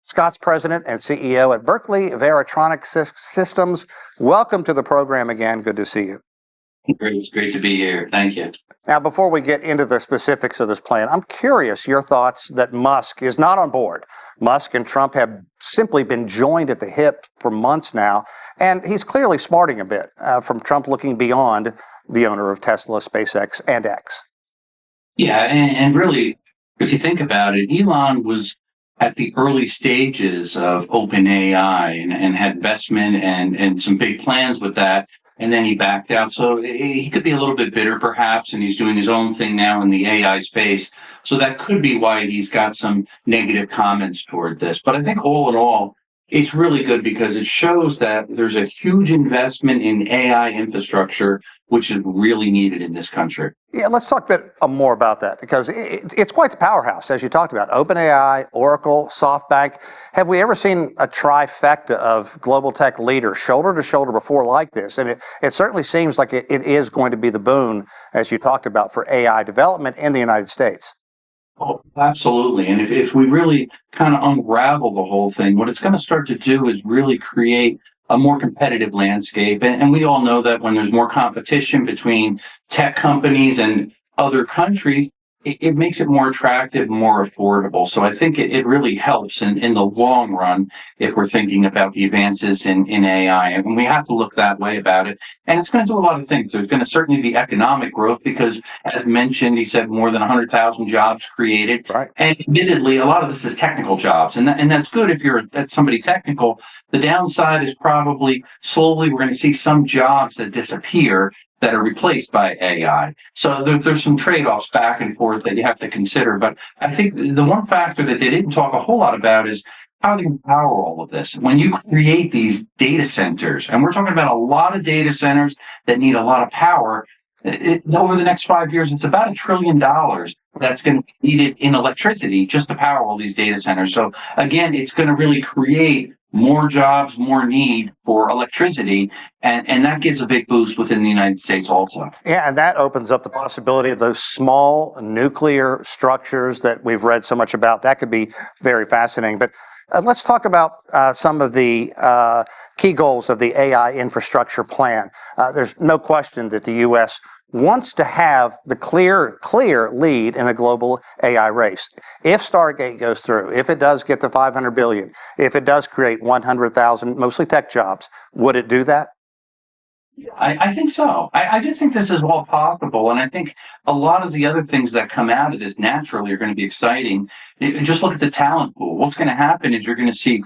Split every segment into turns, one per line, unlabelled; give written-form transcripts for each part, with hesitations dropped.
Scott's president and CEO at Berkeley Veritronic Systems. Welcome to the program again. Good to see you.
Great. It's great to be here. Thank you.
Now, before we get into the specifics of this plan, I'm curious your thoughts that Musk is not on board. Musk and Trump have simply been joined at the hip for months now, and he's clearly smarting a bit from Trump looking beyond the owner of Tesla, SpaceX, and X.
Yeah, and really, if you think about it, Elon was at the early stages of OpenAI and had investment and some big plans with that. And then he backed out. So he could be a little bit bitter, perhaps, and he's doing his own thing now in the AI space. So that could be why he's got some negative comments toward this. But I think all in all, it's really good because it shows that there's a huge investment in AI infrastructure, which is really needed in this country.
Yeah, let's talk a bit more about that because it's quite the powerhouse, as you talked about. OpenAI, Oracle, SoftBank. Have we ever seen a trifecta of global tech leaders shoulder to shoulder before like this? And it certainly seems like it is going to be the boon, as you talked about, for AI development in the United States.
Oh, absolutely. And if we really kind of unravel the whole thing, what it's going to start to do is really create a more competitive landscape. And we all know that when there's more competition between tech companies and other countries, it makes it more attractive, more affordable. So I think it really helps in the long run if we're thinking about the advances in AI. And we have to look that way about it. And it's going to do a lot of things. There's going to certainly be economic growth because, as mentioned, he said more than 100,000 jobs created.
Right.
And admittedly, a lot of this is technical jobs. And that's good if you're somebody technical. The downside is probably slowly we're going to see some jobs that disappear that are replaced by AI. So there's some trade-offs back and forth that you have to consider. But I think the one factor that they didn't talk a whole lot about is how they can power all of this. When you create these data centers, and we're talking about a lot of data centers that need a lot of power, over the next 5 years, it's about $1 trillion that's going to be needed in electricity just to power all these data centers. So again, it's going to really create more jobs, more need for electricity, and that gives a big boost within the United States also.
Yeah, and that opens up the possibility of those small nuclear structures that we've read so much about. That could be very fascinating. But let's talk about some of the key goals of the AI infrastructure plan. There's no question that the U.S. wants to have the clear lead in a global AI race. If Stargate goes through, if it does get to 500 billion, if it does create 100,000 mostly tech jobs, would it do that?
I think so. I just think this is all possible. And I think a lot of the other things that come out of this naturally are going to be exciting. Just look at the talent pool. What's going to happen is you're going to see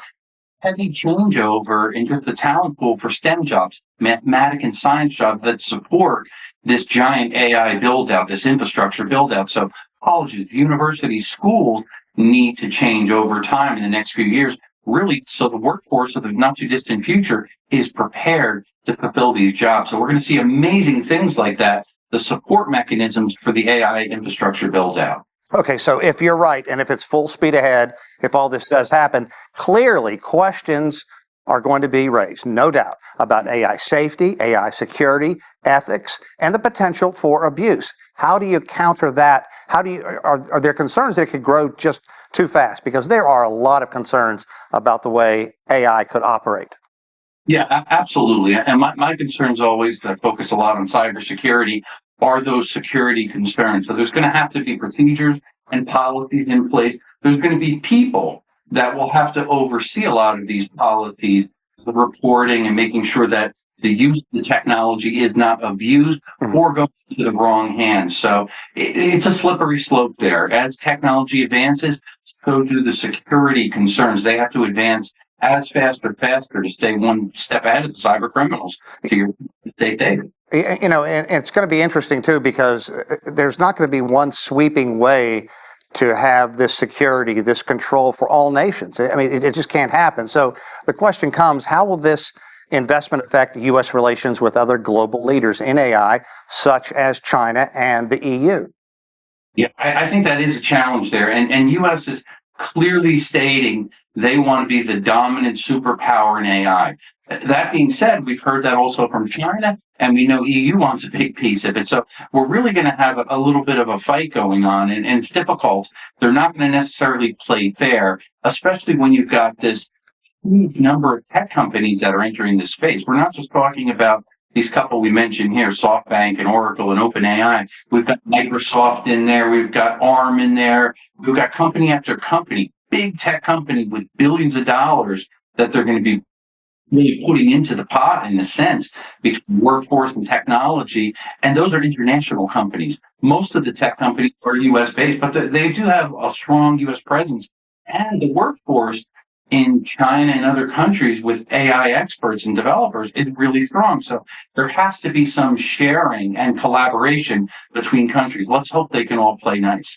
heavy changeover in just the talent pool for STEM jobs, mathematics and science jobs that support this giant AI build out, this infrastructure build out. So colleges, universities, schools need to change over time in the next few years, really, so the workforce of the not too distant future is prepared to fulfill these jobs. So we're going to see amazing things like that, the support mechanisms for the AI infrastructure build out.
Okay, so if you're right, and if it's full speed ahead, if all this does happen, clearly questions are going to be raised, no doubt, about AI safety, AI security, ethics, and the potential for abuse. How do you counter that? Are there concerns that it could grow just too fast? Because there are a lot of concerns about the way AI could operate.
Yeah, absolutely. And my concerns always that focus a lot on cybersecurity are those security concerns. So there's going to have to be procedures and policies in place. There's going to be people that will have to oversee a lot of these policies, the reporting and making sure that the use of the technology is not abused or goes into the wrong hands. So it's a slippery slope there. As technology advances, so do the security concerns. They have to advance as faster to stay one step ahead of the cyber criminals to stay safe.
You know, and it's going to be interesting, too, because there's not going to be one sweeping way to have this security, this control for all nations. I mean, it just can't happen. So the question comes, how will this investment affect U.S. relations with other global leaders in AI, such as China and the EU?
Yeah, I think that is a challenge there. And U.S. is clearly stating They want to be the dominant superpower in AI. That being said, we've heard that also from China, and we know EU wants a big piece of it. So we're really going to have a little bit of a fight going on, and it's difficult. They're not going to necessarily play fair, especially when you've got this huge number of tech companies that are entering this space. We're not just talking about these couple we mentioned here, SoftBank and Oracle and OpenAI. We've got Microsoft in there. We've got ARM in there. We've got company after company, big tech company with billions of dollars that they're going to be really putting into the pot in a sense between workforce and technology. And those are international companies. Most of the tech companies are US based, but they do have a strong US presence. And the workforce in China and other countries with AI experts and developers is really strong. So there has to be some sharing and collaboration between countries. Let's hope they can all play nice.